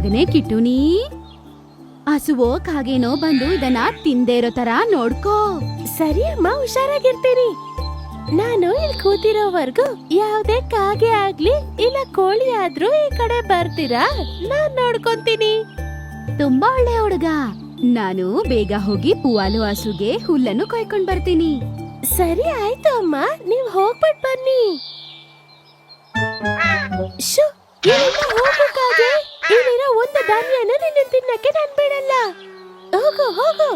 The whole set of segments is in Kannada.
ಮಗನೇ ಕಿಟ್ಟುನಿ, ಹಸುವೋ ಕಾಗೇನೋ ಬಂದು ಇದನ್ನ ತಿಂದೇ ಇರೋ ತರ ನೋಡ್ಕೋ. ಸರಿ ಅಮ್ಮ, ಹುಷಾರಾಗಿರ್ತೀನಿ. ನಾನು ಇಲ್ಲಿ ಕೂತಿರೋವರ್ಗು ಯಾವ್ದೇ ಕಾಗೆ ಆಗ್ಲಿ ಇಲ್ಲ ಕೋಳಿ ಆದ್ರೂ ಈ ಕಡೆ ಬರ್ತೀರಾ, ನಾನ್ ನೋಡ್ಕೊಂತೀನಿ. ತುಂಬಾ ಒಳ್ಳೆ ಹುಡುಗ. ನಾನು ಬೇಗ ಹೋಗಿ ಪುವಾಲು ಹಸುಗೆ ಹುಲ್ಲನ್ನು ಕೊಯ್ಕೊಂಡ್ ಬರ್ತೀನಿ. ಸರಿ ಆಯ್ತು ಅಮ್ಮ, ನೀವ್ ಹೋಗ್ಬಿಟ್ ಬನ್ನಿ. ಶೂ, ಇಲ್ಲಿಂದ ಹೋಗು ಕಾಗೆ. ಇಲ್ಲಿರೋ ಒಂದು ಧಾನ್ಯನ ನಿನ್ನ ತಿನ್ನಕ್ಕೆ ನಾನ್ ಬಿಡಲ್ಲ. ಹೋಗು ಹೋಗು.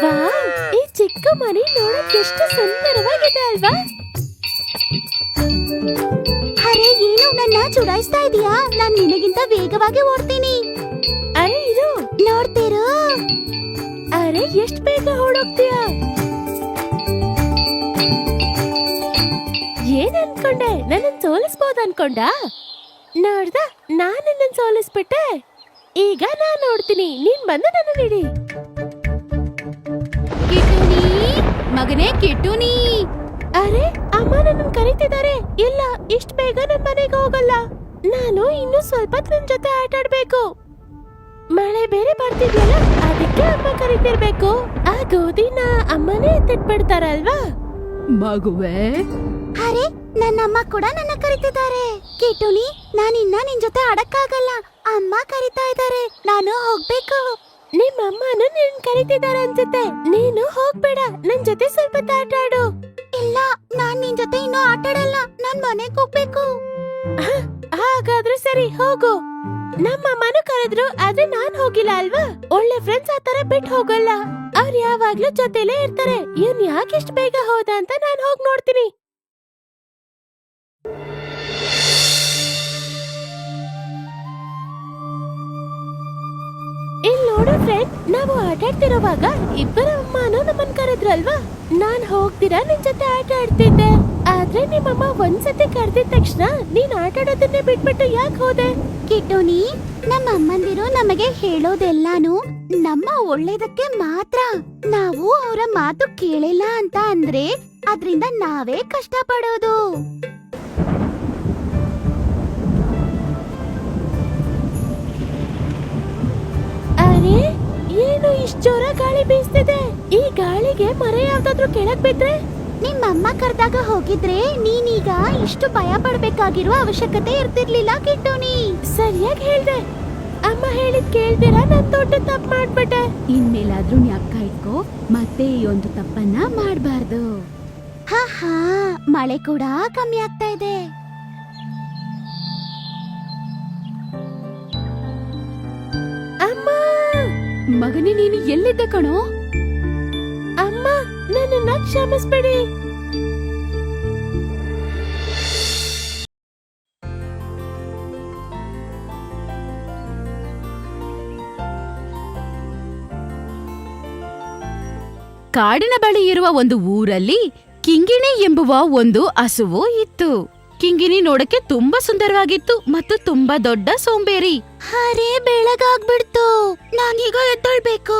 ವಾವ್, ಈ ಚಿಕ್ಕ ಮನೆ ನೋಡಕ್ ಎಷ್ಟು ಸುಂದರವಾಗಿದೆ ಅಲ್ವಾ? ಅರೆ, ಏನು ನನ್ನ ಚುಡಾಯಿಸ್ತಾ ಇದೀಯಾ? ನಾನ್ ನಿನಗಿಂತ ವೇಗವಾಗಿ ಓಡ್ತೀನಿ. ಅರೆ ಇದು ನೋಡ್ತೀರು? ಅರೆ, ಎಷ್ಟ್ ಬೇಗ ಓಡೋಗ್ತೀಯಾ? ಏನ್ ಅನ್ಕೊಂಡೆ? ನನ್ನ ಸೋಲಿಸ್ಬೋದ್ ಅನ್ಕೊಂಡ? ನೋಡ್ದ, ನಾನ್ ನಿನ್ನ ಸೋಲಿಸ್ಬಿಟ್ಟೆ. ಈಗ ನಾನ್ ನೋಡ್ತೀನಿ, ನೀನ್ ಬಂದು ನನ್ನ ಹಿಡಿ. ಕಿಟ್ಟುನಿ, ಮಗನೇ ಕಿಟ್ಟುನಿ. ಅರೆ, ಅಮ್ಮ ನನ್ನ ಕರೀತಿದ್ದಾರೆ. ಇಲ್ಲ, ಇಷ್ಟ ಬೇಗ ನನ್ ಮನೆಗೆ ಹೋಗಲ್ಲ. ನಾನು ಇನ್ನು ಸ್ವಲ್ಪ ನಿನ್ ಜೊತೆ ಆಟ ಆಡ್ಬೇಕು. ಮಳೆ ಬೇರೆ ಬರ್ತಿದ್ಯಲ್ಲ, ಅದಕ್ಕೆ ಅಮ್ಮ ಕರೀತಿರ್ಬೇಕು. ಆ ಗೋಧಿನ ಅಮ್ಮನೇ ಎತ್ತಿಟ್ಬಿಡ್ತಾರಲ್ವಾ? ಮಗುವೆ, ಅರೆ, ನನ್ನಮ್ಮ ಕೂಡ ನನ್ನ ಕರೀತಿದ್ದಾರೆ. ಕಿಟ್ಟುನಿ, ನಾನಿನ್ನ ನಿನ್ ಜೊತೆ ಆಡಕ್ಕಾಗಲ್ಲ. ಅಮ್ಮ ಕರೀತಾ ಇದ್ದಾರೆ, ನಾನು ಹೋಗ್ಬೇಕು. ನಿಮ್ಮ ಅಮ್ಮನು ನಿನ್ ಕರೀತಿದ್ದಾರೆ ಅನ್ಸುತ್ತೆ. ನೀನು ಹೋಗ್ಬೇಡ, ನನ್ ಜೊತೆ ಸ್ವಲ್ಪ ಆಟ ಆಡು. ಇಲ್ಲ, ನಾನ್ ನಿನ್ ಜೊತೆ ಇನ್ನೂ ಆಟಾಡಲ್ಲ. ನಾನ್ ಮನೆಗ್ ಹೋಗ್ಬೇಕು. ಹಾಗಾದ್ರೆ ಸರಿ, ಹೋಗು. ನಮ್ಮಮ್ಮನು ಕರೆದ್ರು, ಆದ್ರೆ ನಾನ್ ಹೋಗಿಲ್ಲ ಅಲ್ವಾ? ಒಳ್ಳೆ ಫ್ರೆಂಡ್ಸ್ ಆತರ ಬಿಟ್ಟು ಹೋಗಲ್ಲ. ಅವ್ರು ಯಾವಾಗ್ಲೂ ಜೊತೆಲೇ ಇರ್ತಾರೆ. ಇವ್ನ್ ಯಾಕೆಷ್ಟು ಬೇಗ ಹೋದ ಅಂತ ನಾನ್ ಹೋಗ್ ನೋಡ್ತೀನಿ. ಇಲ್ಲಿ ನೋಡು ಫ್ರೆಂಡ್, ನಾವು ಆಟ ಆಡ್ತಿರೋವಾಗ ಇಬ್ಬರ ಅಮ್ಮನೂ ನಮ್ಮನ್ ಕರೆದ್ರಲ್ವಾ? ನಾನ್ ಹೋಗ್ತೀರಾ ನಿನ್ ಜೊತೆ ಆಟ ಆಡ್ತಿದ್ದೆ. ಆದ್ರೆ ನಿಮ್ಮಮ್ಮ ಒಂದ್ಸತಿ ಕರೆದಿದ ತಕ್ಷಣ ನೀನ್ ಆಟ ಆಡೋದನ್ನೇ ಬಿಟ್ಬಿಟ್ಟು ಯಾಕೆ ಹೋದೆ? ಕಿಟ್ಟುನಿ, ನಮ್ಮ ಅಮ್ಮಂದಿರು ನಮಗೆ ಹೇಳೋದೆಲ್ಲಾನು ನಮ್ಮ ಒಳ್ಳೇದಕ್ಕೆ ಮಾತ್ರ. ನಾವು ಅವರ ಮಾತು ಕೇಳಿಲ್ಲ ಅಂತ ಅಂದ್ರೆ ಅದ್ರಿಂದ ನಾವೇ ಕಷ್ಟ ಪಡೋದು. ಅರೆ, ಏನು ಇಷ್ಟ ಜೋರ ಗಾಳಿ ಬೀಸ್ತಿದೆ? ಈ ಗಾಳಿಗೆ ಮರ ಯಾವ್ದಾದ್ರು ಕೆಳಗ್ ಬಿದ್ರೆ? ನಿಮ್ಮಮ್ಮ ಕರೆದಾಗ ಹೋಗಿದ್ರೆ ನೀನೀಗ ಇಷ್ಟು ಭಯ ಪಡ್ಬೇಕಾಗಿರುವ ಅವಶ್ಯಕತೆ ಇರ್ತಿರ್ಲಿಲ್ಲ ಕಿಟ್ಟುನಿ. ಸರಿಯಾಗಿ ಹೇಳ್ದೆ. ಅಮ್ಮ ಹೇಳಿದ್ ಕೇಳ್ದಿರಾ ನಾನ್ ದೊಡ್ಡ ತಪ್ಪು ಮಾಡ್ಬಿಟ್ಟೆ. ಇನ್ಮೇಲಾದ್ರೂ ಜ್ಞಾಪಕ ಇಟ್ಕೋ, ಮತ್ತೆ ಈ ಒಂದು ತಪ್ಪನ್ನ ಮಾಡ್ಬಾರ್ದು. ಹಾ, ಮಳೆ ಕೂಡ ಕಮ್ಮಿ ಆಗ್ತಾ ಇದೆ. ಅಮ್ಮ, ಮಗನೇ, ನೀನು ಎಲ್ಲಿದ್ದೆ ಕಣೋ? ಅಮ್ಮ, ನನ್ನನ್ನ ಕ್ಷಮಿಸ್ಬಿಡಿ. ಕಾಡಿನ ಬಳಿ ಇರುವ ಒಂದು ಊರಲ್ಲಿ ಕಿಂಗಿಣಿ ಎಂಬುವ ಒಂದು ಹಸುವು ಇತ್ತು. ಕಿಂಗಿಣಿ ನೋಡಕ್ಕೆ ತುಂಬಾ ಸುಂದರವಾಗಿತ್ತು ಮತ್ತು ತುಂಬಾ ದೊಡ್ಡ ಸೋಂಬೇರಿ. ಅರೆ, ಬೆಳಗಾಗ್ಬಿಡ್ತು. ನಾನೀಗ ಎದ್ದೊಳ್ಬೇಕು.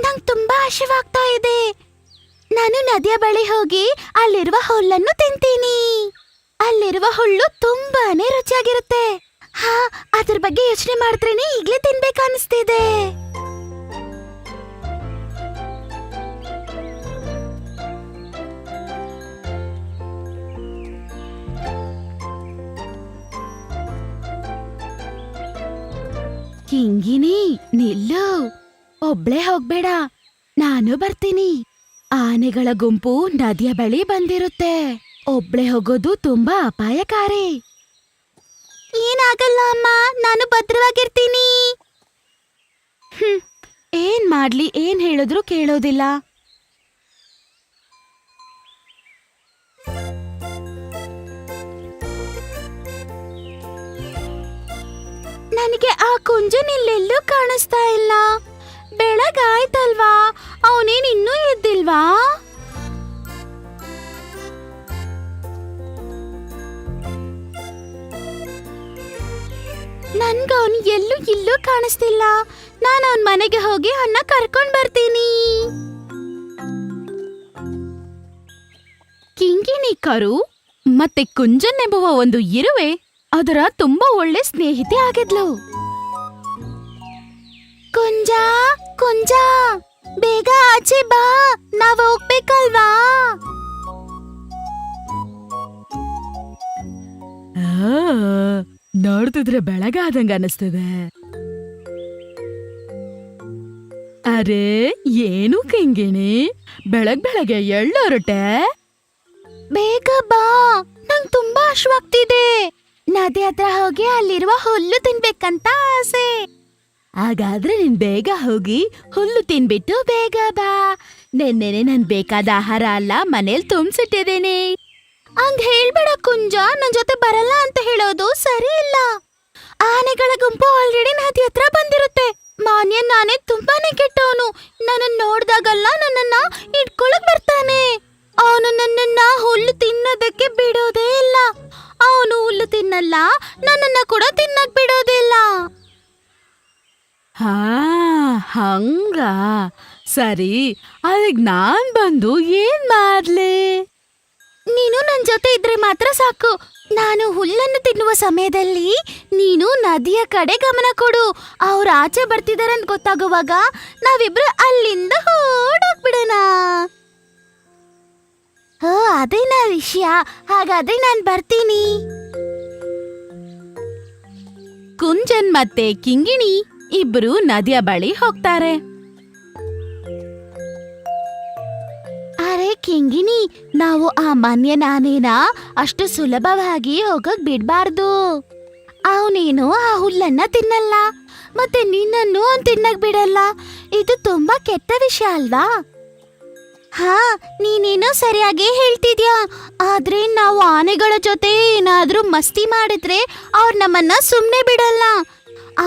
ನಂಗ್ ತುಂಬಾ ಹಸಿವಾಗ್ತಾ ಇದೆ. ನಾನು ನದಿಯ ಬಳಿ ಹೋಗಿ ಅಲ್ಲಿರುವ ಹುಲ್ಲನ್ನು ತಿಂತೀನಿ. ಅಲ್ಲಿರುವ ಹುಲ್ಲು ತುಂಬಾನೇ ರುಚಿಯಾಗಿರುತ್ತೆ. ಅದ್ರ ಬಗ್ಗೆ ಯೋಚನೆ ಮಾಡಿದ್ರೇನೆ ಈಗ್ಲೇ ತಿನ್ಬೇಕನ್ನಿಸ್ತಿದೆ. ಕಿಂಗಿಣಿ, ನಿಲ್ಲು. ಒಬ್ಳೇ ಹೋಗ್ಬೇಡ, ನಾನು ಬರ್ತೀನಿ. ಆನೆಗಳ ಗುಂಪು ನದಿಯ ಬಳಿ ಬಂದಿರುತ್ತೆ. ಒಬ್ಳೇ ಹೋಗೋದು ತುಂಬಾ ಅಪಾಯಕಾರಿ. ಏನಾಗಲ್ಲ ಅಮ್ಮ, ನಾನು ಭದ್ರವಾಗಿರ್ತೀನಿ. ಏನ್ ಮಾಡ್ಲಿ, ಏನ್ ಹೇಳಿದ್ರು ಕೇಳೋದಿಲ್ಲ. ನನಗೆ ಆ ಕುಂಜನಿಲ್ಲೆಲ್ಲೂ ಕಾಣಿಸ್ತಾ ಇಲ್ಲ. ಬೆಳಗಾಯ್ತಲ್ವಾ? ಅವನೇನ್ ಇನ್ನೂ ಎದ್ದಿಲ್ವಾ? ನನ್ಗವನ್ ಎಲ್ಲೂ ಇಲ್ಲೂ ಕಾಣಿಸ್ತಿಲ್ಲ. ನಾನು ಅವನ್ ಮನೆಗೆ ಹೋಗಿ ಅಣ್ಣ ಕರ್ಕೊಂಡ್ ಬರ್ತೀನಿ. ಕಿಂಗಿಣಿ ಕರು ಮತ್ತೆ ಕುಂಜನ್ ಎಂಬುವ ಒಂದು ಇರುವೆ ಅದರ ತುಂಬಾ ಒಳ್ಳೆ ಸ್ನೇಹಿತೆ ಆಗಿದ್ಲು. ಕುಂಜ ಕುಂಜ, ಬೇಗ ಆಚೆ ಬಾ, ನಾವ್ ಹೋಗ್ಬೇಕಲ್ವಾ? ನೋಡ್ತಿದ್ರೆ ಬೆಳಗಾದಂಗ ಅನಿಸ್ತದೆ. ಅರೆ ಏನು ಕಿಂಗಿಣಿ, ಬೆಳಗ್ಗೆ ಎಳ್ಳೊರಟೆ? ಬೇಗ ಬಾ, ನಂಗ್ ತುಂಬಾ ಹಶ್ವಾಗ್ತಿದೆ. ನದಿ ಹತ್ರ ಹೋಗಿ ಅಲ್ಲಿರುವ ಹುಲ್ಲು ತಿನ್ಬೇಕಂತ ಆಸೆ. ಹಾಗಾದ್ರೆ ನೀನ್ ಬೇಗ ಹೋಗಿ ಹುಲ್ಲು ತಿನ್ಬಿಟ್ಟು ಬೇಗ ಬಾ. ನೆನ್ನೆನೆ ನನ್ ಬೇಕಾದ ಆಹಾರ ಅಲ್ಲ ಮನೇಲಿ ತುಂಬಿಸಿಟ್ಟಿದ್ದೇನೆ. ಹಂಗ್ ಹೇಳ್ಬೇಡ ಕುಂಜ, ನನ್ ಜೊತೆ ಬರಲ್ಲ ಅಂತ ಹೇಳೋದು ಸರಿ ಇಲ್ಲ. ಆನೆಗಳ ಗುಂಪು ಆಲ್ರೆಡಿ ನದಿ ಹತ್ರ ಬಂದಿರುತ್ತೆ. ಮಾನ್ಯ ನಾನೇ ತುಂಬಾನೇ ಕೆಟ್ಟವನು. ನನ್ನ ನೋಡ್ದಾಗಲ್ಲ ನನ್ನನ್ನ ಇಟ್ಕೊಳಕ್ ಬರ್ತಾನೆ. ಅವನು ನನ್ನನ್ನ ಹುಲ್ಲು ತಿನ್ನೋದಕ್ಕೆ ಬಿಡೋದೇ ಇಲ್ಲ. ಅವನು ಹುಲ್ಲು ತಿನ್ನಲ್ಲ, ನನ್ನನ್ನ ಕೂಡ ತಿನ್ನಕ್ ಬಿಡೋದಿಲ್ಲ. ಹಾ ಹಂಗ ಸರಿ, ಅದಕ್ಕೆ ನಾನ್ ಬಂದು ಏನ್ ಮಾಡ್ಲಿ? ನೀನು ನನ್ ಜೊತೆ ಇದ್ರೆ ಮಾತ್ರ ಸಾಕು. ನಾನು ಹುಲ್ಲನ್ನು ತಿನ್ನುವ ಸಮಯದಲ್ಲಿ ನೀನು ನದಿಯ ಕಡೆ ಗಮನ ಕೊಡು. ಅವ್ರು ಆಚೆ ಬರ್ತಿದಾರೆ ಅಂತ ಗೊತ್ತಾಗುವಾಗ ನಾವಿಬ್ರು ಅಲ್ಲಿಂದ ಓಡೋಗ್ಬಿಡೋಣ. ಅದೇನಾ ವಿಷಯ? ಹಾಗಾದ್ರೆ ನಾನ್ ಬರ್ತೀನಿ. ಕುಂಜನ್ ಮತ್ತೆ ಕಿಂಗಿಣಿ ಇಬ್ರು ನದಿಯ ಬಳಿ ಹೋಗ್ತಾರೆ. ಅರೆ ಕಿಂಗಿಣಿ, ನಾವು ಆ ಮನ್ಯ ಆನೆನ ಅಷ್ಟು ಸುಲಭವಾಗಿ ಹೋಗಕ್ ಬಿಡ್ಬಾರ್ದು. ಅವನೇನು ಆ ಹುಲ್ಲನ್ನ ತಿನ್ನಲ್ಲ, ಮತ್ತೆ ನಿನ್ನನ್ನು ಅವ್ನ್ ತಿನ್ನಕ್ ಬಿಡಲ್ಲ. ಇದು ತುಂಬಾ ಕೆಟ್ಟ ವಿಷಯ ಅಲ್ವಾ? ಹಾ, ನೀನೇನೋ ಸರಿಯಾಗಿ ಹೇಳ್ತಿದ್ಯಾ. ಆದ್ರೆ ನಾವು ಆನೆಗಳ ಜೊತೆ ಏನಾದ್ರೂ ಮಸ್ತಿ ಮಾಡಿದ್ರೆ ಅವ್ರು ನಮ್ಮನ್ನ ಸುಮ್ನೆ ಬಿಡಲ್ಲ.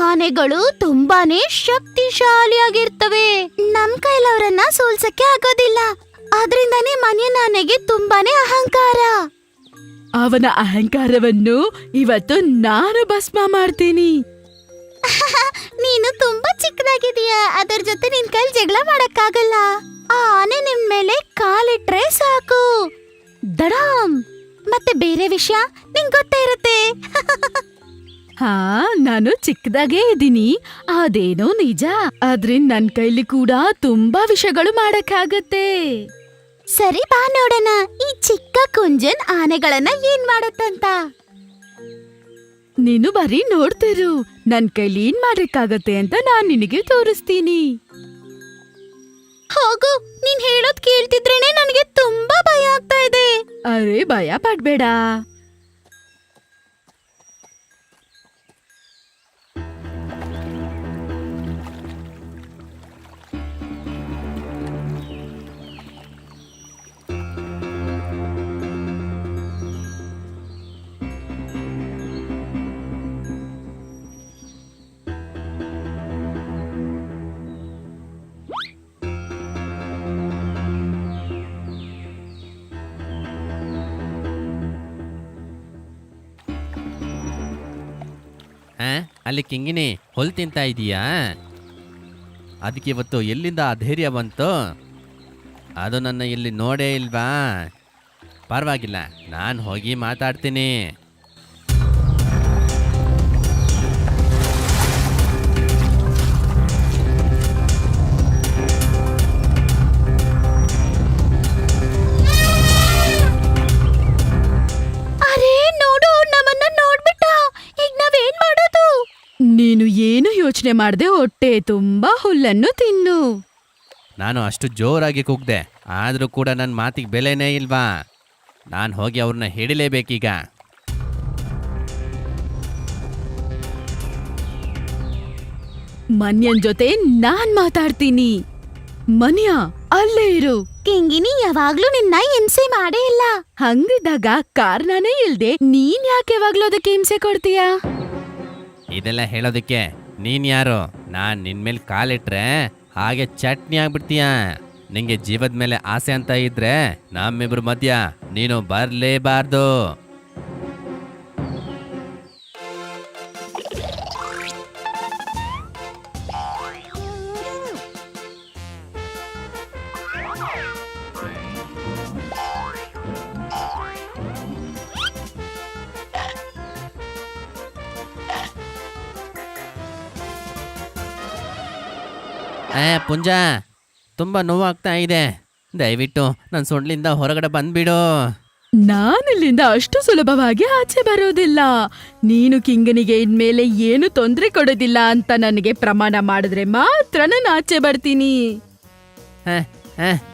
ಆನೆಗಳು ತುಂಬಾನೇ ಶಕ್ತಿಶಾಲಿಯಾಗಿರ್ತವೆ. ನಮ್ ಕೈಲವ್ರನ್ನ ಸೋಲ್ಸಕ್ಕೆ ಆಗೋದಿಲ್ಲ. ಆದ್ರಿಂದಾನೇ ಮನ್ಯನಾನೆಗೆ ತುಂಬಾನೇ ಅಹಂಕಾರ. ಅವನ ಅಹಂಕಾರವನ್ನು ಇವತ್ತು ನಾನು ಭಸ್ಮ ಮಾಡ್ತೀನಿ. ನೀನು ತುಂಬಾ ಚಿಕ್ಕದಾಗಿದೀಯ, ಅದರ ಜೊತೆ ನಿನ್ ಕೈಲಿ ಜಗಳ ಮಾಡಕ್ಕಾಗಲ್ಲ. ಆ ಆನೆ ನಿಮ್ ಮೇಲೆ ಕಾಲಿಟ್ರೆ ಸಾಕು, ದಡಾಮ್. ಮತ್ತೆ ಬೇರೆ ವಿಷಯ ನಿಂಗ್ ಗೊತ್ತೇ ಇರುತ್ತೆ. ಹಾ, ನಾನು ಚಿಕ್ಕದಾಗೇ ಇದ್ದೀನಿ, ಅದೇನೋ ನಿಜ. ಆದ್ರೆ ನನ್ ಕೈಲಿ ಕೂಡ ತುಂಬಾ ವಿಷಯಗಳು ಮಾಡಕ್ಕಾಗತ್ತೆ. ಸರಿ ಬಾ ನೋಡೋಣ, ಈ ಚಿಕ್ಕ ಕುಂಜನ್ ಆನೆಗಳನ್ನ ಏನ್ ಮಾಡತ್ತಂತ. ನೀನು ಬರೀ ನೋಡ್ತಿರು, ನನ್ ಕೈಲಿ ಏನ್ ಮಾಡಕ್ಕಾಗತ್ತೆ ಅಂತ ನಾನ್ ನಿನಗೆ ತೋರಿಸ್ತೀನಿ. ಹೋಗು, ನೀನ್ ಹೇಳೋದ್ ಕೇಳ್ತಿದ್ರೇನೆ ನನಗೆ ತುಂಬಾ ಭಯ ಆಗ್ತಾ ಇದೆ. ಅರೆ ಭಯ ಪಡ್ಬೇಡ. ಅಲ್ಲಿ ಕಿಂಗಿಣಿ ಹೊಲ್ ತಿಂತಾ ಇದೀಯಾ? ಅದಕ್ಕೆ ಇವತ್ತು ಎಲ್ಲಿಂದ ಆ ಧೈರ್ಯ ಬಂತು? ಅದು ನನ್ನ ಇಲ್ಲಿ ನೋಡೇ ಇಲ್ವಾ? ಪರವಾಗಿಲ್ಲ, ನಾನು ಹೋಗಿ ಮಾತಾಡ್ತೀನಿ. ಅರೆ ನೋಡು, ನಮ್ಮನ್ನ ನೋಡ್ಬಿಟ್ಟ. ಈಗ ನಾವೇನ್ ಮಾಡೋದು? ನೀನು ಏನು ಯೋಚನೆ ಮಾಡದೆ ಹೊಟ್ಟೆ ತುಂಬಾ ಹುಲ್ಲನ್ನು ತಿನ್ನು. ನಾನು ಅಷ್ಟು ಜೋರಾಗಿ ಕೂಗ್ದೆ, ಆದರೂ ಕೂಡ ನನ್ನ ಮಾತಿಗೆ ಬೆಲೆನೇ ಇಲ್ವಾ? ನಾನು ಹೋಗಿ ಅವ್ರನ್ನ ಹಿಡಿಲೇಬೇಕೀಗ. ಮನ್ಯನ್ ಜೊತೆ ನಾನ್ ಮಾತಾಡ್ತೀನಿ. ಮನ್ಯ ಅಲ್ಲೇ ಇರು. ಕಿಂಗಿನಿ ಯಾವಾಗ್ಲೂ ನಿನ್ನ ಹಿಂಸೆ ಮಾಡೇ ಇಲ್ಲ. ಹಂಗಿದ್ದಾಗ ಕಾರಣನೇ ಇಲ್ದೆ ನೀನ್ ಯಾಕೆ ಯಾವಾಗ್ಲೂ ಅದಕ್ಕೆ ಹಿಂಸೆ ಕೊಡ್ತೀಯ? ಇದೆಲ್ಲ ಹೇಳೋದಕ್ಕೆ ನೀನ್ ಯಾರು? ನಾನು ನಿನ್ಮೇಲೆ ಕಾಲಿಟ್ರೆ ಹಾಗೆ ಚಟ್ನಿ ಆಗ್ಬಿಡ್ತೀಯ. ನಿಂಗೆ ಜೀವದ ಮೇಲೆ ಆಸೆ ಅಂತ ಇದ್ರೆ ನಮ್ಮಿಬ್ರ ಮಧ್ಯ ನೀನು ಬರಲೇಬಾರ್ದು. ಪುಂಜ ತುಂಬ ನೋವಾಗ್ತಾ ಇದೆ. ದಯವಿಟ್ಟು ನನ್ನ ಸೊಂಡ್ಲಿಂದ ಹೊರಗಡೆ ಬಂದ್ಬಿಡು. ನಾನಿಲ್ಲಿಂದ ಅಷ್ಟು ಸುಲಭವಾಗಿ ಆಚೆ ಬರೋದಿಲ್ಲ. ನೀನು ಕಿಂಗನಿಗೆ ಇನ್ಮೇಲೆ ಏನು ತೊಂದರೆ ಕೊಡೋದಿಲ್ಲ ಅಂತ ನನಗೆ ಪ್ರಮಾಣ ಮಾಡಿದ್ರೆ ಮಾತ್ರ ನಾನು ಆಚೆ ಬರ್ತೀನಿ.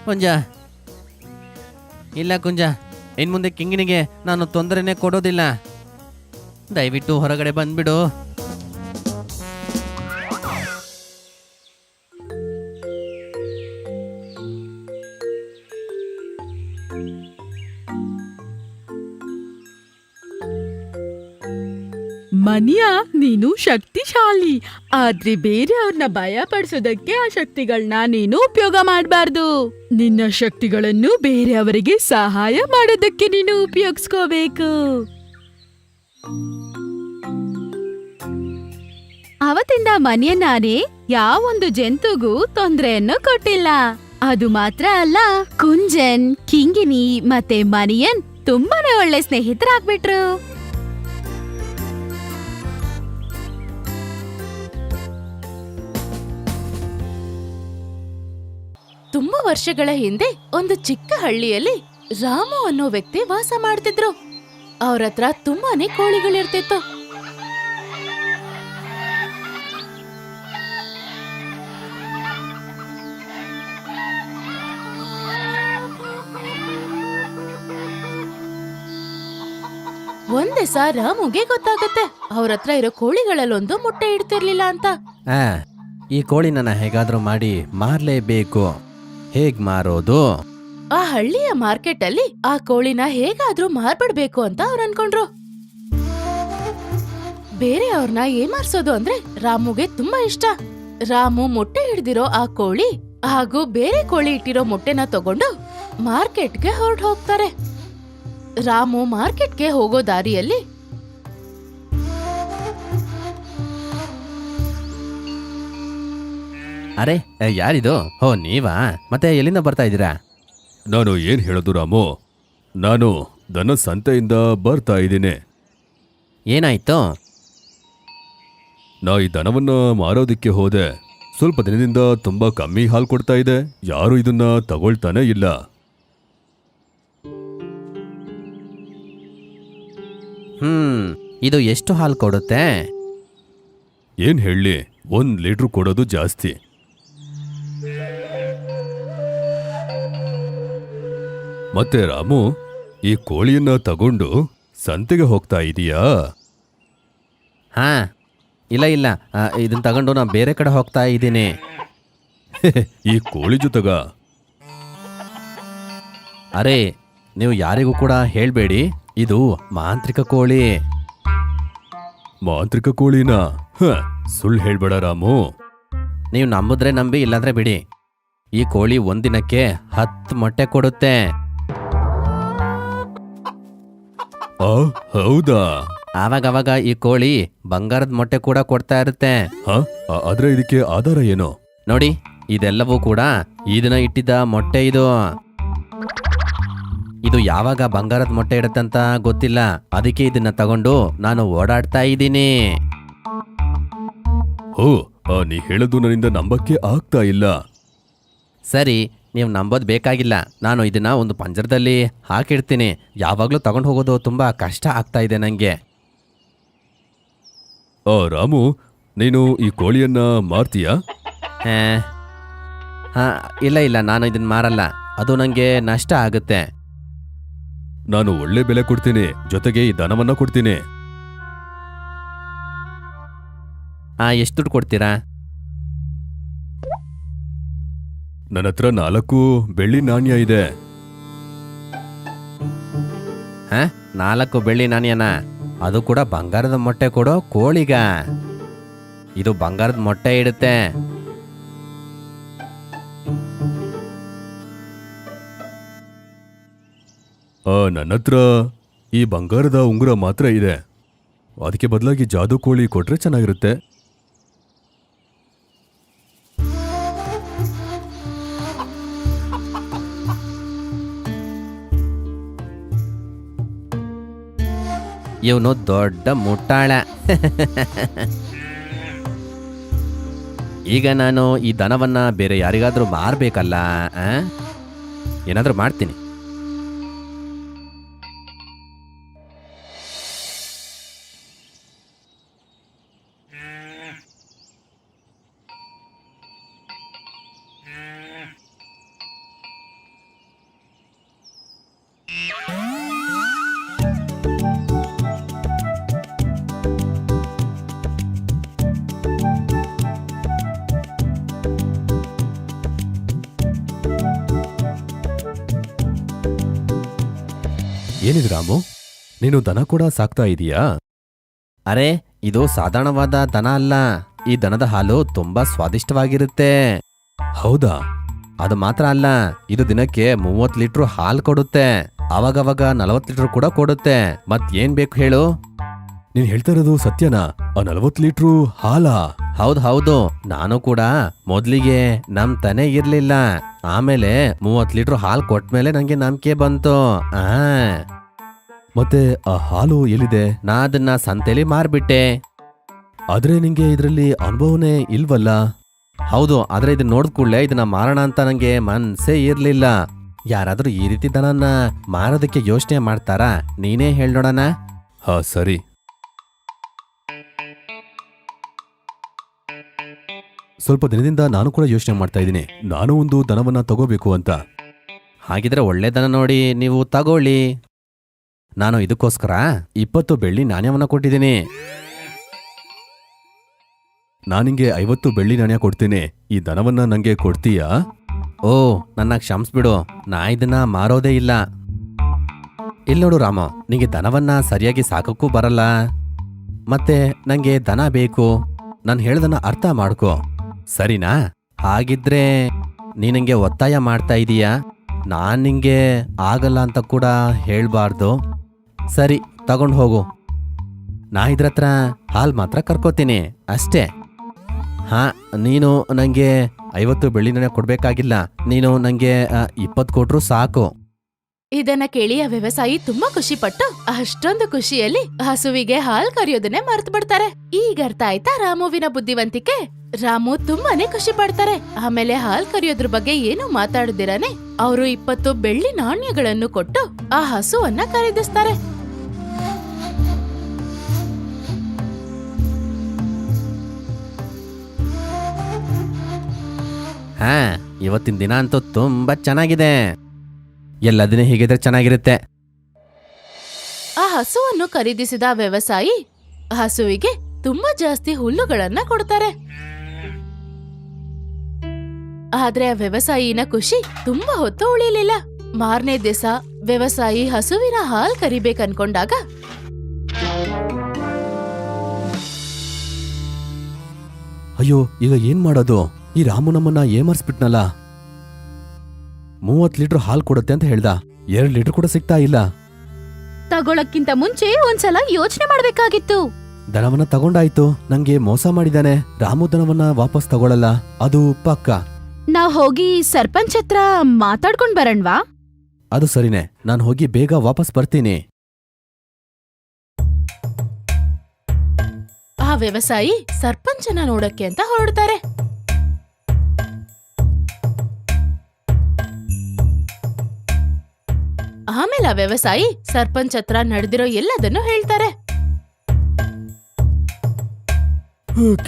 ಕುಂಜ, ಇಲ್ಲ ಕುಂಜ, ಇನ್ ಮುಂದೆ ಕಿಂಗಿನಿಗೆ ನಾನು ತೊಂದರೆನೇ ಕೊಡೋದಿಲ್ಲ. ದಯವಿಟ್ಟು ಹೊರಗಡೆ ಬಂದ್ಬಿಡು. ಮನಿಯಾ, ನೀನು ಶಕ್ತಿಶಾಲಿ, ಆದ್ರೆ ಬೇರೆಯವ್ರನ್ನ ಭಯ ಪಡಿಸೋದಕ್ಕೆ ಆ ಶಕ್ತಿಗಳನ್ನ ನೀನು ಉಪಯೋಗ ಮಾಡಬಾರ್ದು. ನಿನ್ನ ಶಕ್ತಿಗಳನ್ನು ಬೇರೆಯವರಿಗೆ ಸಹಾಯ ಮಾಡೋದಕ್ಕೆ ನೀನು ಉಪಯೋಗಿಸ್ಕೋಬೇಕು. ಅವತ್ತಿಂದ ಮನಿಯನಾನೆ ಯಾವೊಂದು ಜಂತುಗೂ ತೊಂದರೆಯನ್ನು ಕೊಟ್ಟಿಲ್ಲ. ಅದು ಮಾತ್ರ ಅಲ್ಲ, ಕುಂಜನ್, ಕಿಂಗಿನಿ ಮತ್ತೆ ಮನಿಯನ್ ತುಂಬಾನೇ ಒಳ್ಳೆ ಸ್ನೇಹಿತರಾಗ್ಬಿಟ್ರು. ತುಂಬಾ ವರ್ಷಗಳ ಹಿಂದೆ ಒಂದು ಚಿಕ್ಕ ಹಳ್ಳಿಯಲ್ಲಿ ರಾಮು ಅನ್ನೋ ವ್ಯಕ್ತಿ ವಾಸ ಮಾಡ್ತಿದ್ರು. ಅವ್ರ ಹತ್ರ ತುಂಬಾನೇ ಕೋಳಿಗಳಿರ್ತಿತ್ತು. ಒಂದ್ ದಿವಸ ರಾಮುಗೆ ಗೊತ್ತಾಗತ್ತೆ ಅವ್ರ ಹತ್ರ ಇರೋ ಕೋಳಿಗಳಲ್ಲೊಂದು ಮೊಟ್ಟೆ ಇಡ್ತಿರ್ಲಿಲ್ಲ ಅಂತ. ಈ ಕೋಳಿನ ಹೇಗಾದ್ರೂ ಮಾಡಿ ಮಾರ್ಲೇಬೇಕು. ಹೇಗ್ ಮಾರೋದು? ಆ ಹಳ್ಳಿಯ ಮಾರ್ಕೆಟ್ ಅಲ್ಲಿ ಆ ಕೋಳಿನ ಹೇಗಾದ್ರೂ ಮಾರ್ಬಿಡ್ಬೇಕು ಅಂತ ಅವ್ರು ಅನ್ಕೊಂಡ್ರು. ಬೇರೆ ಅವ್ರನ್ನ ಏಮಾರ್ಸೋದು ಅಂದ್ರೆ ರಾಮುಗೆ ತುಂಬಾ ಇಷ್ಟ. ರಾಮು ಮೊಟ್ಟೆ ಹಿಡ್ದಿರೋ ಆ ಕೋಳಿ ಹಾಗೂ ಬೇರೆ ಕೋಳಿ ಇಟ್ಟಿರೋ ಮೊಟ್ಟೆನ ತಗೊಂಡು ಮಾರ್ಕೆಟ್ಗೆ ಹೊರಟು ಹೋಗ್ತಾರೆ. ರಾಮು ಮಾರ್ಕೆಟ್ಗೆ ಹೋಗೋ ದಾರಿಯಲ್ಲಿ ಅರೆ, ಯಾರಿದು? ಹೋ, ನೀವಾ? ಮತ್ತೆ ಎಲ್ಲಿಂದ ಬರ್ತಾ ಇದ್ದೀರಾ? ನಾನು ಏನ್ ಹೇಳೋದು ರಾಮು, ನಾನು ದನ ಸಂತೆಯಿಂದ ಬರ್ತಾ ಇದ್ದೀನಿ. ಏನಾಯ್ತು? ನಾ ಈ ದನವನ್ನ ಮಾರೋದಿಕ್ಕೆ ಹೋದೆ. ಸ್ವಲ್ಪ ದಿನದಿಂದ ತುಂಬಾ ಕಮ್ಮಿ ಹಾಲು ಕೊಡ್ತಾ ಇದೆ. ಯಾರು ಇದನ್ನ ತಗೊಳ್ತಾನೆ ಇಲ್ಲ. ಇದು ಎಷ್ಟು ಹಾಲು ಕೊಡುತ್ತೆ? ಏನ್ ಹೇಳಿ, 1 ಲೀಟ್ರ್ ಕೊಡೋದು ಜಾಸ್ತಿ. ಮತ್ತೆ ರಾಮು, ಈ ಕೋಳಿಯನ್ನ ತಗೊಂಡು ಸಂತೆಗೆ ಹೋಗ್ತಾ ಇದೀಯಾ? ಹಾ, ಇಲ್ಲ, ಇದನ್ನ ತಗೊಂಡು ನಾನು ಬೇರೆ ಕಡೆ ಹೋಗ್ತಾ ಇದ್ದೀನಿ. ಈ ಕೋಳಿ ಜೊತೆಗ? ಅರೆ, ನೀವು ಯಾರಿಗೂ ಕೂಡ ಹೇಳ್ಬೇಡಿ, ಇದು ಮಾಂತ್ರಿಕ ಕೋಳಿ. ಮಾಂತ್ರಿಕ ಕೋಳಿನ? ಸುಳ್ಳು ಹೇಳ್ಬೇಡ ರಾಮು. ನೀವು ನಂಬಿದ್ರೆ ನಂಬಿ, ಇಲ್ಲಾಂದ್ರೆ ಬಿಡಿ. ಈ ಕೋಳಿ ಒಂದಿನಕ್ಕೆ 10 ಮೊಟ್ಟೆ ಕೊಡುತ್ತೆ. ಹೌದಾ? ಆವಾಗವಾಗ ಈ ಕೋಳಿ ಬಂಗಾರದ ಮೊಟ್ಟೆ ಕೂಡ ಕೊಡ್ತಾ ಇರುತ್ತೆ. ಆದ್ರೆ ಇದಕ್ಕೆ ಆಧಾರ ಏನು? ನೋಡಿ, ಇದೆಲ್ಲವೂ ಕೂಡ ಈ ದಿನ ಇಟ್ಟಿದ್ದ ಮೊಟ್ಟೆ. ಇದು ಯಾವಾಗ ಬಂಗಾರದ ಮೊಟ್ಟೆ ಇಡುತ್ತಂತ ಗೊತ್ತಿಲ್ಲ. ಅದಕ್ಕೆ ಇದನ್ನ ತಗೊಂಡು ನಾನು ಓಡಾಡ್ತಾ ಇದ್ದೀನಿ. ನೀ ಹೇಳೋದು ನನ್ನಿಂದ ನಂಬಕ್ಕೆ ಆಗ್ತಾ ಇಲ್ಲ. ಸರಿ, ನೀವು ನಂಬೋದು ಬೇಕಾಗಿಲ್ಲ. ನಾನು ಇದನ್ನ ಒಂದು ಪಂಜರದಲ್ಲಿ ಹಾಕಿಡ್ತೀನಿ. ಯಾವಾಗಲೂ ತಗೊಂಡು ಹೋಗೋದು ತುಂಬಾ ಕಷ್ಟ ಆಗ್ತಾ ಇದೆ ನನಗೆ. ರಾಮು, ನೀನು ಈ ಕೋಳಿಯನ್ನ ಮಾರ್ತೀಯಾ? ಇಲ್ಲ, ನಾನು ಇದನ್ನ ಮಾರಲ್ಲ. ಅದು ನನಗೆ ನಷ್ಟ ಆಗುತ್ತೆ. ನಾನು ಒಳ್ಳೆ ಬೆಲೆ ಕೊಡ್ತೀನಿ, ಜೊತೆಗೆ ಈ ದನವನ್ನ ಕೊಡ್ತೀನಿ. ಎಷ್ಟು ದುಡ್ಡು ಕೊಡ್ತೀರಾ? ನನ್ನ ಹತ್ರ 4 ಬೆಳ್ಳಿ ನಾಣ್ಯ ಇದೆ. 4 ಬೆಳ್ಳಿ ನಾಣ್ಯನ? ಅದು ಕೂಡ ಬಂಗಾರದ ಮೊಟ್ಟೆ ಕೊಡೋ ಕೋಳಿಗ? ಇದು ಬಂಗಾರದ ಮೊಟ್ಟೆ ಇಡುತ್ತೆ. ನನ್ನ ಹತ್ರ ಈ ಬಂಗಾರದ ಉಂಗುರ ಮಾತ್ರ ಇದೆ. ಅದಕ್ಕೆ ಬದಲಾಗಿ ಜಾದೂ ಕೋಳಿ ಕೊಟ್ರೆ ಚೆನ್ನಾಗಿರುತ್ತೆ. ಇವನು ದೊಡ್ಡ ಮುಟ್ಟಾಳ. ಈಗ ನಾನು ಈ ದನವನ್ನ ಬೇರೆ ಯಾರಿಗಾದ್ರೂ ಮಾರ್ಬೇಕಲ್ಲ, ಏನಾದ್ರೂ ಮಾಡ್ತೀನಿ. ಏನಿದು ರಾಮು, ನೀನು ದನ ಕೂಡ ಸಾಕ್ತಾ ಇದೀಯಾ? ಅರೆ, ಇದು ಸಾಧಾರಣವಾದ ದನ ಅಲ್ಲ. ಈ ದನದ ಹಾಲು ತುಂಬಾ ಸ್ವಾದಿಷ್ಟವಾಗಿರುತ್ತೆ. ಹೌದಾ? ಅದು ಮಾತ್ರ ಅಲ್ಲ, ಇದು ದಿನಕ್ಕೆ 30 ಲೀಟ್ರ್ ಹಾಲು ಕೊಡುತ್ತೆ. ಅವಾಗವಾಗ 40 ಲೀಟರ್ ಕೂಡ ಕೊಡುತ್ತೆ. ಮತ್ ಏನ್ ಬೇಕು ಹೇಳು? ನೀನ್ ಹೇಳ್ತಾ ಇರೋದು ಸತ್ಯನಾ? ಆ 40 ಲೀಟ್ರು ಹಾಲಾ? ಹೌದು, ನಾನು ಕೂಡ ಮೊದ್ಲಿಗೆ ನಂಬ್ತಾನೆ ಇರ್ಲಿಲ್ಲ. ಆಮೇಲೆ 30 ಲೀಟರ್ ಹಾಲು ಕೊಟ್ಮೇಲೆ ನಂಗೆ ನಂಬಿಕೆ ಬಂತು. ಮತ್ತೆ ಆ ಹಾಲು ಎಲ್ಲಿದೆ? ನಾ ಅದನ್ನ ಸಂತೆಲಿ ಮಾರ್ಬಿಟ್ಟೆ. ಆದ್ರೆ ನಿಂಗೆ ಇದ್ರಲ್ಲಿ ಅನುಭವನೇ ಇಲ್ವಲ್ಲ? ಹೌದು, ಆದ್ರೆ ಇದನ್ನ ನೋಡಿದ ಕೂಡಲೇ ಇದನ್ನ ಮಾರೋಣ ಅಂತ ನಂಗೆ ಮನ್ಸೇ ಇರ್ಲಿಲ್ಲ. ಯಾರಾದ್ರೂ ಈ ರೀತಿ ದನನ ಮಾರೋದಕ್ಕೆ ಯೋಚನೆ ಮಾಡ್ತಾರಾ? ನೀನೇ ಹೇಳ್ ನೋಡೋಣ. ಹಾ ಸರಿ. ಸ್ವಲ್ಪ ದಿನದಿಂದ ನಾನು ಕೂಡ ಯೋಚನೆ ಮಾಡ್ತಾ ಇದ್ದೀನಿ, ನಾನು ಒಂದು ದನವನ್ನ ತಗೋಬೇಕು ಅಂತ. ಹಾಗಿದ್ರೆ ಒಳ್ಳೆ ದನ ನೋಡಿ ನೀವು ತಗೊಳ್ಳಿ. ನಾನು ಇದಕ್ಕೋಸ್ಕರ 20 ಬೆಳ್ಳಿ ನಾಣ್ಯವನ್ನ ಕೊಟ್ಟಿದ್ದೀನಿ. ನಾನಿಂಗೆ 50 ಬೆಳ್ಳಿ ನಾಣ್ಯ ಕೊಡ್ತೀನಿ. ಈ ದನವನ್ನ ನಂಗೆ ಕೊಡ್ತೀಯಾ? ಓ, ನನ್ನ ಕ್ಷಮಿಸ್ಬಿಡು, ನಾ ಇದನ್ನ ಮಾರೋದೇ ಇಲ್ಲ. ಇಲ್ಲಿ ನೋಡು ರಾಮ, ನಿಂಗೆ ದನವನ್ನ ಸರಿಯಾಗಿ ಸಾಕಕ್ಕೂ ಬರಲ್ಲ. ಮತ್ತೆ ನಂಗೆ ದನ ಬೇಕು. ನಾನು ಹೇಳ್ದನ್ನ ಅರ್ಥ ಮಾಡ್ಕೋ, ಸರಿನಾ? ಹಾಗಿದ್ರೆ ನೀನಂಗೆ ಒತ್ತಾಯ ಮಾಡ್ತಾ ಇದೀಯಾ? ನಾನ್ ನಿಂಗೆ ಆಗಲ್ಲ ಅಂತ ಕೂಡ ಹೇಳ್ಬಾರ್ದು. ಸರಿ, ತಗೊಂಡು ಹೋಗು. ನಾ ಇದ್ರತ್ರ ಹಾಲ್ ಮಾತ್ರ ಕರ್ಕೋತೀನಿ ಅಷ್ಟೇ. ನೀನು ನಂಗೆ 50 ಬೆಳ್ಳಿ ನಾಣ್ಯ ಕೊಡ್ಬೇಕಾಗಿಲ್ಲ. ನೀನು ನಂಗೆ 20 ಕೊಟ್ರು ಸಾಕು. ಇದನ್ನ ಕೇಳಿ ಆ ವ್ಯವಸಾಯಿ ತುಂಬಾ ಖುಷಿ ಪಟ್ಟು ಅಷ್ಟೊಂದು ಖುಷಿಯಲ್ಲಿ ಹಸುವಿಗೆ ಹಾಲ್ ಕರಿಯೋದನ್ನೇ ಮರ್ತು ಬಿಡ್ತಾರೆ. ಈಗ ಅರ್ಥ ಆಯ್ತಾ ರಾಮುವಿನ ಬುದ್ಧಿವಂತಿಕೆ? ರಾಮು ತುಂಬಾನೇ ಖುಷಿ ಪಡ್ತಾರೆ. ಆಮೇಲೆ ಹಾಲ್ ಕರಿಯೋದ್ರ ಬಗ್ಗೆ ಏನು ಮಾತಾಡದಿರಾನೆ ಅವರು 20 ಬೆಳ್ಳಿ ನಾಣ್ಯಗಳನ್ನು ಕೊಟ್ಟು ಆ ಹಸುವನ್ನ ಖರೀದಿಸ್ತಾರೆ. ಇವತ್ತಿನ ದಿನ ಅಂತೂ ತುಂಬಾ ಚೆನ್ನಾಗಿದೆ. ಎಲ್ಲ ದಿನ ಹೀಗಿದ್ರೆ ಚೆನ್ನಾಗಿರುತ್ತೆ. ಆ ಹಸುವನ್ನು ಖರೀದಿಸಿದ ವ್ಯವಸಾಯಿ ಹಸುವಿಗೆ ತುಂಬಾ ಜಾಸ್ತಿ ಹುಲ್ಲುಗಳನ್ನ ಕೊಡ್ತಾರೆ. ಆದ್ರೆ ಆ ವ್ಯವಸಾಯಿನ ಖುಷಿ ತುಂಬಾ ಹೊತ್ತು ಉಳಿಲಿಲ್ಲ. ಮಾರನೇ ದಿವಸ ವ್ಯವಸಾಯಿ ಹಸುವಿನ ಹಾಲ್ ಕರಿಬೇಕನ್ಕೊಂಡಾಗ ಅಯ್ಯೋ, ಈಗ ಏನ್ ಮಾಡೋದು? ಈ ರಾಮು ನಮ್ಮನ್ನ ಏಮರ್ಸ್ಬಿಟ್ನಲ್ಲ. 30 ಲೀಟರ್ ಹಾಲ್ ಕೊಡುತ್ತೆ ಅಂತ ಹೇಳ್ದ, 2 ಲೀಟರ್ ಕೂಡ ಸಿಗ್ತಾ ಇಲ್ಲ. ತಗೊಳಕ್ಕಿಂತ ಮುಂಚೆ ಒಂದ್ಸಲ ಯೋಚನೆ ಮಾಡ್ಬೇಕಾಗಿತ್ತು. ದನವನ್ನ ತಗೊಂಡಾಯ್ತು, ನಂಗೆ ಮೋಸ ಮಾಡಿದಾನೆ. ರಾಮು ದನವನ್ನ ವಾಪಸ್ ತಗೊಳಲ್ಲ, ಅದು ಪಕ್ಕ. ನಾವ್ ಹೋಗಿ ಸರ್ಪಂಚ್ ಹತ್ರ ಮಾತಾಡ್ಕೊಂಡ್ ಬರಣ್ವಾ? ಅದು ಸರಿನೇ, ನಾನು ಹೋಗಿ ಬೇಗ ವಾಪಸ್ ಬರ್ತೀನಿ. ಆ ವ್ಯವಸಾಯಿ ಸರ್ಪಂಚನ ನೋಡಕ್ಕೆ ಅಂತ ಹೊರಡ್ತಾರೆ. ಆಮೇಲೆ ಆ ವ್ಯವಸಾಯಿ ಸರ್ಪಂಚ್ ಹತ್ರ ನಡೆದಿರೋ ಎಲ್ಲದನ್ನು ಹೇಳ್ತಾರೆ.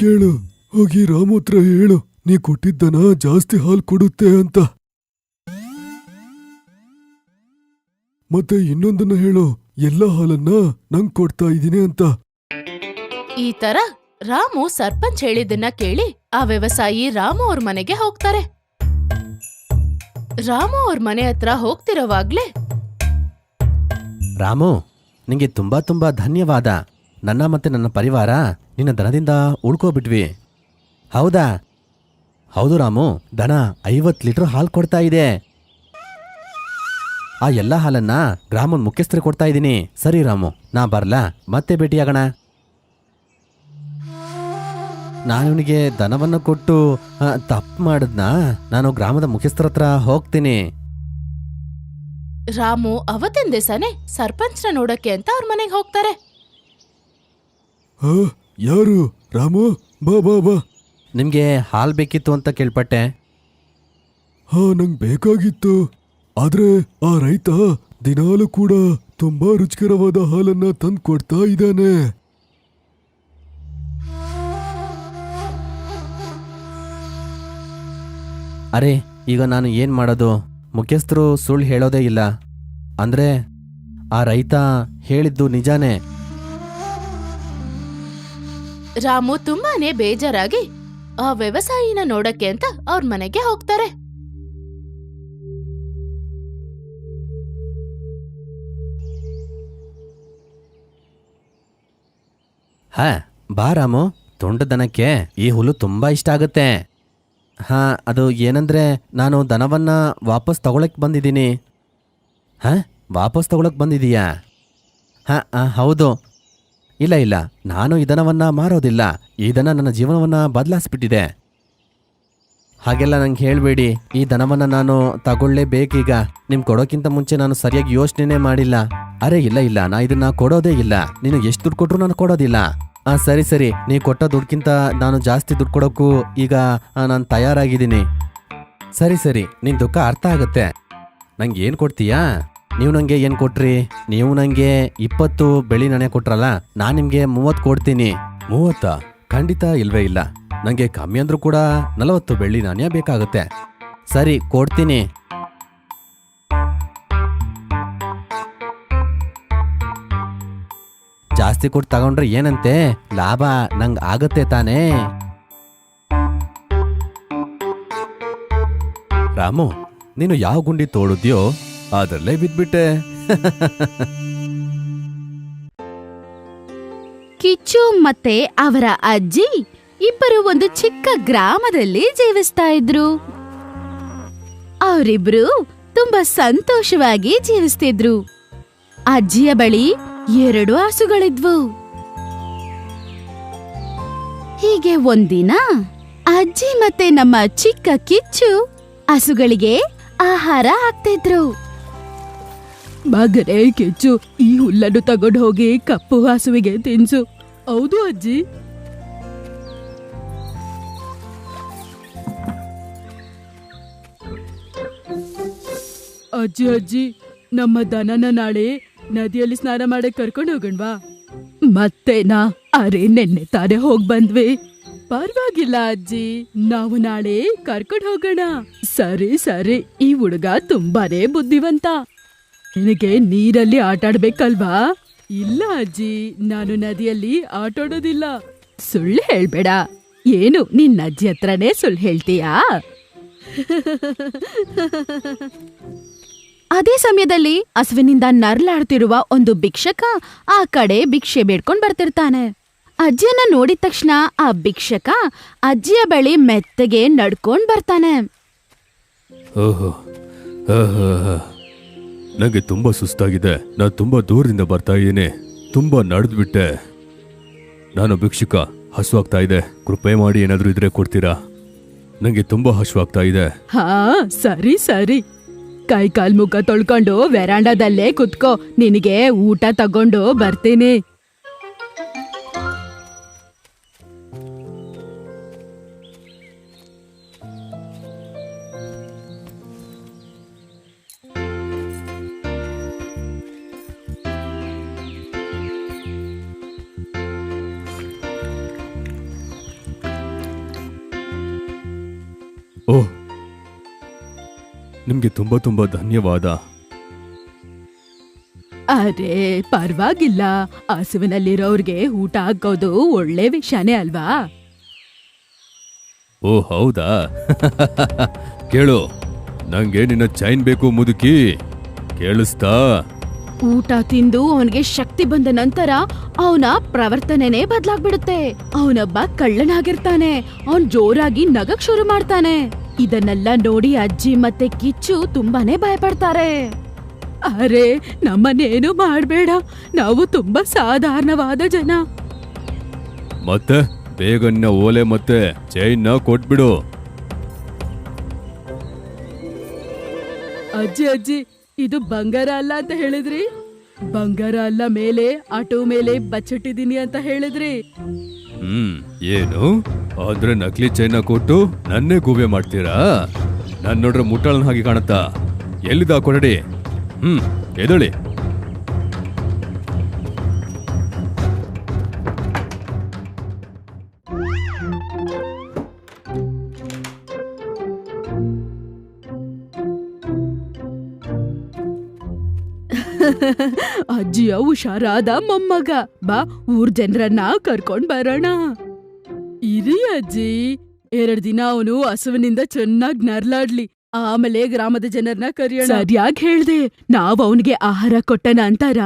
ಕೇಳು, ಹೋಗಿ ರಾಮು ಹತ್ರ ಹೇಳು, ನೀ ಕೊಟ್ಟಿದ್ದನ ಜಾಸ್ತಿ ಹಾಲು ಕೊಡುತ್ತೆ ಅಂತ. ಮತ್ತೆ ಇನ್ನೊಂದನ್ನ ಹೇಳು, ಎಲ್ಲ ಹಾಲನ್ನ ನಂಗ್ ಕೊಡ್ತಾ ಇದೀನಿ ಅಂತ. ಈ ತರ ರಾಮು ಸರ್ಪಂಚ್ ಹೇಳಿದ್ದನ್ನ ಕೇಳಿ ಆ ವ್ಯವಸಾಯಿ ರಾಮು ಅವ್ರ ಮನೆಗೆ ಹೋಗ್ತಾರೆ. ರಾಮು ಅವ್ರ ಮನೆ ಹತ್ರ ಹೋಗ್ತಿರೋವಾಗ್ಲೇ ರಾಮು, ನಿಂಗೆ ತುಂಬಾ ತುಂಬಾ ಧನ್ಯವಾದ. ನನ್ನ ಮತ್ತೆ ನನ್ನ ಪರಿವಾರ ನಿನ್ನ ದನದಿಂದ ಉಳ್ಕೋಬಿಟ್ವಿ. ಹೌದಾ? ಹೌದು ರಾಮು, ದನ 50 ಲೀಟರ್ ಹಾಲು ಕೊಡ್ತಾ ಇದೆ. ಆ ಎಲ್ಲ ಹಾಲನ್ನ ಗ್ರಾಮದ ಮುಖ್ಯಸ್ಥರಿಗೆ ಕೊಡ್ತಾ ಇದ್ದೀನಿ. ಸರಿ ರಾಮು, ನಾ ಬರ್ಲಾ? ಮತ್ತೆ ಭೇಟಿಯಾಗೋಣ. ನಾನು ಇವನಿಗೆ ದನವನ್ನು ಕೊಟ್ಟು ತಪ್ಪು ಮಾಡಿದ್ನಾ? ನಾನು ಗ್ರಾಮದ ಮುಖ್ಯಸ್ಥರ ಹತ್ರ ಹೋಗ್ತೀನಿ. ರಾಮು ಅವತ್ತಿನ ದಿವಸನೇ ಸರ್ಪಂಚ್ನ ನೋಡಕ್ಕೆ ಅಂತ ಅವ್ರ ಮನೆಗೆ ಹೋಗ್ತಾರೆ. ಯಾರು? ರಾಮು, ಬಾ ಬಾ ಬಾ. ನಿಮಗೆ ಹಾಲು ಬೇಕಿತ್ತು ಅಂತ ಕೇಳ್ಪಟ್ಟೆ. ಹಾ, ನಂಗ್ ಬೇಕಾಗಿತ್ತು. ಆದ್ರೆ ಆ ರೈತ ದಿನಾಲು ಕೂಡ ತುಂಬಾ ರುಚಿಕರವಾದ ಹಾಲನ್ನ ತಂದು ಕೊಡ್ತಾ ಇದ್ದಾನೆ. ಅರೆ, ಈಗ ನಾನು ಏನು ಮಾಡೋದು? ಮುಖ್ಯಸ್ಥರು ಸುಳ್ಳು ಹೇಳೋದೇ ಇಲ್ಲ. ಅಂದ್ರೆ ಆ ರೈತ ಹೇಳಿದ್ದು ನಿಜಾನೇ. ರಾಮು ತುಂಬಾನೇ ಬೇಜಾರಾಗಿ ಆ ವ್ಯವಸಾಯಿನ ನೋಡಕ್ಕೆ ಅಂತ ಅವ್ರ ಮನೆಗೆ ಹೋಗ್ತಾರೆ. ಹಾ, ಬಾ ರಾಮು. ತುಂಡು ದನಕ್ಕೆ ಈ ಹುಲ್ಲು ತುಂಬಾ ಇಷ್ಟ ಆಗುತ್ತೆ. ಹಾ, ಅದು ಏನಂದ್ರೆ ನಾನು ದನವನ್ನ ವಾಪಸ್ ತಗೊಳಕ್ ಬಂದಿದ್ದೀನಿ. ಹಾ, ವಾಪಸ್ ತಗೊಳಕ್ ಬಂದಿದೀಯಾ? ಹಾ, ಹೌದು. ಇಲ್ಲ ಇಲ್ಲ, ನಾನು ಈ ದನವನ್ನ ಮಾರೋದಿಲ್ಲ. ಈ ದನ ನನ್ನ ಜೀವನವನ್ನ ಬದಲಾಯಿಸ್ಬಿಟ್ಟಿದೆ. ಹಾಗೆಲ್ಲ ನಂಗೆ ಹೇಳಬೇಡಿ. ಈ ದನವನ್ನ ನಾನು ತಗೊಳ್ಳೇಬೇಕೀಗ. ನಿಮ್ ಕೊಡೋಕ್ಕಿಂತ ಮುಂಚೆ ನಾನು ಸರಿಯಾಗಿ ಯೋಚನೆ ಮಾಡಿಲ್ಲ. ಅರೆ ಇಲ್ಲ ಇಲ್ಲ, ನಾ ಇದನ್ನ ಕೊಡೋದೇ ಇಲ್ಲ. ನೀನು ಎಷ್ಟು ದುಡ್ಡು ಕೊಟ್ರು ನಾನು ಕೊಡೋದಿಲ್ಲ. ಸರಿ ಸರಿ, ನೀ ಕೊಟ್ಟ ದುಡ್ಡ್ಕಿಂತ ನಾನು ಜಾಸ್ತಿ ದುಡ್ಡು ಕೊಡೋಕ್ಕೂ ಈಗ ನಾನು ತಯಾರಾಗಿದ್ದೀನಿ. ಸರಿ ಸರಿ, ನಿನ್ ದುಃಖ ಅರ್ಥ ಆಗತ್ತೆ. ನಂಗೆ ಏನು ಕೊಡ್ತೀಯಾ? ನೀವು ನನಗೆ ಏನು ಕೊಟ್ರಿ? ನೀವು ನನಗೆ 20 ಬೆಳ್ಳಿ ನಾಣ್ಯ ಕೊಟ್ರಲ್ಲ, ನಾನು ನಿಮಗೆ 30 ಕೊಡ್ತೀನಿ. 30? ಖಂಡಿತ ಇಲ್ವೇ ಇಲ್ಲ. ನನಗೆ ಕಮ್ಮಿ ಅಂದ್ರೂ ಕೂಡ 40 ಬೆಳ್ಳಿ ನಾಣ್ಯ ಬೇಕಾಗುತ್ತೆ. ಸರಿ, ಕೊಡ್ತೀನಿ. ಜಾಸ್ತಿ ಕೊಟ್ಟು ತಗೊಂಡ್ರೆ ಏನಂತೆ? ಲಾಭ ನಂಗೆ ಆಗತ್ತೆ ತಾನೇ? ರಾಮು, ನೀನು ಯಾವ ಗುಂಡಿ ತೋಡಿದ್ಯೋ ಅದರಲ್ಲೇ ಬಿದ್ಬಿಟ್ಟೆ. ಕಿಚ್ಚು ಮತ್ತೆ ಅವರ ಅಜ್ಜಿ ಇಬ್ಬರು ಒಂದು ಚಿಕ್ಕ ಗ್ರಾಮದಲ್ಲಿ ಜೀವಿಸ್ತಾ ಇದ್ರು. ಅವರಿಬ್ರು ತುಂಬಾ ಸಂತೋಷವಾಗಿ ಜೀವಿಸ್ತಿದ್ರು. ಅಜ್ಜಿಯ ಬಳಿ 2 ಹಸುಗಳಿದ್ವು. ಹೀಗೆ ಒಂದಿನ ಅಜ್ಜಿ ಮತ್ತೆ ನಮ್ಮ ಚಿಕ್ಕ ಕಿಚ್ಚು ಹಸುಗಳಿಗೆ ಆಹಾರ ಹಾಕ್ತಿದ್ರು. ಮಗನೇ ಕಿಚ್ಚು, ಈ ಹುಲ್ಲನ್ನು ತಗೊಂಡು ಹೋಗಿ ಕಪ್ಪು ಹಸುವಿಗೆ ತಿನ್ಸು. ಹೌದು ಅಜ್ಜಿ. ಅಜ್ಜಿ ಅಜ್ಜಿ, ನಮ್ಮ ದನನ ನಾಳೆ ನದಿಯಲ್ಲಿ ಸ್ನಾನ ಮಾಡಕ್ ಕರ್ಕೊಂಡು ಹೋಗಣ್ವಾ? ಮತ್ತೇನಾ? ಅರೆ, ನೆನ್ನೆ ತಾನೇ ಹೋಗ್ ಬಂದ್ವಿ. ಪರವಾಗಿಲ್ಲ ಅಜ್ಜಿ, ನಾವು ನಾಳೆ ಕರ್ಕೊಂಡು ಹೋಗೋಣ. ಸರಿ ಸರಿ, ಈ ಹುಡುಗ ತುಂಬಾನೇ ಬುದ್ಧಿವಂತ. ನಿನಗೆ ನೀರಲ್ಲಿ ಆಟಾಡ್ಬೇಕಲ್ವಾ? ಇಲ್ಲ ಅಜ್ಜಿ, ನಾನು ನದಿಯಲ್ಲಿ ಆಟಾಡೋದಿಲ್ಲ. ಸುಳ್ಳು ಹೇಳ್ಬೇಡ. ಏನು, ನಿನ್ನ ಅಜ್ಜಿ ಹತ್ರನೇ ಸುಳ್ಳು ಹೇಳ್ತೀಯಾ? ಅದೇ ಸಮಯದಲ್ಲಿ ಹಸುವಿನಿಂದ ನರ್ಲಾಡ್ತಿರುವ ಒಂದು ಭಿಕ್ಷಕ ಆ ಕಡೆ ಭಿಕ್ಷೆ ಬೇಡ್ಕೊಂಡ್ ಬರ್ತಿರ್ತಾನೆ. ಅಜ್ಜಿಯನ್ನ ನೋಡಿದ ತಕ್ಷಣ ಆ ಭಿಕ್ಷಕ ಅಜ್ಜಿಯ ಬಳಿ ಮೆತ್ತಗೆ ನಡ್ಕೊಂಡ್ ಬರ್ತಾನೆ. ಓಹೋ, ನಂಗೆ ತುಂಬಾ ಸುಸ್ತಾಗಿದೆ. ನಾನು ತುಂಬಾ ದೂರದಿಂದ ಬರ್ತಾ ಇದ್ದೀನಿ. ತುಂಬಾ ನಡೆದ್ಬಿಟ್ಟೆ. ನಾನು ಭಿಕ್ಷುಕ, ಹಸುವಾಗ್ತಾ ಇದೆ. ಕೃಪೆ ಮಾಡಿ ಏನಾದ್ರೂ ಇದ್ರೆ ಕೊಡ್ತೀರಾ? ನಂಗೆ ತುಂಬಾ ಹಸುವಾಗ್ತಾ ಇದೆ. ಹಾ, ಸರಿ ಸರಿ. ಕೈ ಕಾಲ್ ಮುಖ ತೊಳ್ಕೊಂಡು ವೆರಾಂಡದಲ್ಲೇ ಕುತ್ಕೋ. ನಿನಗೆ ಊಟ ತಗೊಂಡು ಬರ್ತೀನಿ. ಓಹ್, ನಿಮ್ಗೆ ತುಂಬಾ ತುಂಬಾ ಧನ್ಯವಾದ. ಅರೆ ಪರವಾಗಿಲ್ಲ. ಹಸುವಿನಲ್ಲಿರೋರ್ಗೆ ಊಟ ಹಾಕೋದು ಒಳ್ಳೆ ವಿಷಯನೇ ಅಲ್ವಾ? ಓ ಹೌದಾ? ಕೇಳು, ನಂಗೆ ನಿನ್ನ ಚೈನ್ ಬೇಕು ಮುದುಕಿ. ಕೇಳಿಸ್ತಾ? ಊಟ ತಿಂದು ಅವನಿಗೆ ಶಕ್ತಿ ಬಂದ ನಂತರ ಅವನ ಪ್ರವರ್ತನೆನೇ ಬದಲಾಗ್ಬಿಡುತ್ತೆ. ಅವನೊಬ್ಬ ಕಳ್ಳನಾಗಿರ್ತಾನೆ. ಅವನ್ ಜೋರಾಗಿ ನಗಕ್ ಶುರು ಮಾಡ್ತಾನೆ. ಇದನ್ನೆಲ್ಲ ನೋಡಿ ಅಜ್ಜಿ ಮತ್ತೆ ಕಿಚ್ಚು ತುಂಬಾನೇ ಭಯಪಡ್ತಾರೆ. ಅರೆ, ನಮ್ಮನ್ನೇನು ಮಾಡ್ಬೇಡ, ನಾವು ತುಂಬಾ ಸಾಧಾರಣವಾದ ಜನ. ಮತ್ತೆ ಬೇಗ ನಿನ್ನ ಓಲೆ ಮತ್ತೆ ಚೈನ್ನ ಕೊಟ್ಬಿಡು. ಅಜ್ಜಿ ಅಜ್ಜಿ, ಇದು ಬಂಗಾರ ಅಲ್ಲ ಅಂತ ಹೇಳಿದ್ರಿ. ಬಂಗಾರ ಅಲ್ಲ ಮೇಲೆ ಆಟೋ ಮೇಲೆ ಬಚ್ಚಿಟ್ಟಿದೀನಿ ಅಂತ ಹೇಳಿದ್ರಿ. ಏನು ಅಂದ್ರೆ ನಕಲಿ ಚೈನ ಕೊಟ್ಟು ನನ್ನೇ ಗೂಬೆ ಮಾಡ್ತೀರಾ? ನಾನ್ ನೋಡ್ರೆ ಮುಟ್ಟಾಳನ್ ಹಾಗೆ ಕಾಣತ್ತಾ? ಎಲ್ಲಿದ ಕೊಠಡಿ? ಎದಳಿ. ಅಜ್ಜಿಯ ಹುಷಾರಾದ ಮೊಮ್ಮಗ. ಬಾ, ಊರ್ ಜನರನ್ನ ಕರ್ಕೊಂಡ್ ಬರೋಣ. ಇರಿ ಅಜ್ಜಿ, 2 ದಿನ ಅವನು ಹಸುವಿನಿಂದ ಚೆನ್ನಾಗ್ ನರ್ಲಾಡ್ಲಿ, ಆಮೇಲೆ ಗ್ರಾಮದ ಜನರನ್ನ ಕರೆಯೋಣ. ಸರಿಯಾಗಿ ಹೇಳ್ದೆ. ನಾವ್ ಅವನಿಗೆ ಆಹಾರ ಕೊಟ್ಟ ನಂತರ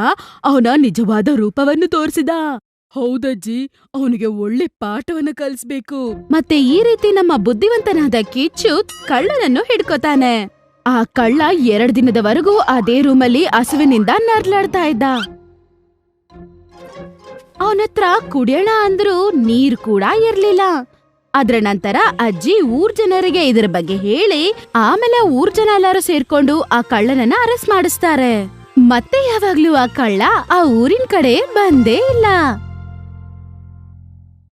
ಅವನ ನಿಜವಾದ ರೂಪವನ್ನು ತೋರಿಸಿದ. ಹೌದಜ್ಜಿ, ಅವನಿಗೆ ಒಳ್ಳೆ ಪಾಠವನ್ನ ಕಲಿಸ್ಬೇಕು. ಮತ್ತೆ ಈ ರೀತಿ ನಮ್ಮ ಬುದ್ಧಿವಂತನಾದ ಕಿಚ್ಚು ಕಳ್ಳನನ್ನು ಹಿಡ್ಕೋತಾನೆ. ಆ ಕಳ್ಳ 2 ದಿನದವರೆಗೂ ಅದೇ ರೂಮಲ್ಲಿ ಹಸುವಿನಿಂದ ನರ್ಲಾಡ್ತಾ ಇದ್ದ. ಅವನತ್ರ ಕುಡಿಯೋಣ ಅಂದ್ರೂ ನೀರ್ ಕೂಡ ಇರ್ಲಿಲ್ಲ. ಅದ್ರ ನಂತರ ಅಜ್ಜಿ ಊರ್ ಜನರಿಗೆ ಇದರ ಬಗ್ಗೆ ಹೇಳಿ ಆಮೇಲೆ ಊರ್ ಜನ ಎಲ್ಲರೂ ಸೇರ್ಕೊಂಡು ಆ ಕಳ್ಳನನ್ನ ಅರೆಸ್ಟ್ ಮಾಡಿಸ್ತಾರೆ. ಮತ್ತೆ ಯಾವಾಗ್ಲೂ ಆ ಕಳ್ಳ ಆ ಊರಿನ ಕಡೆ ಬಂದೇ ಇಲ್ಲ.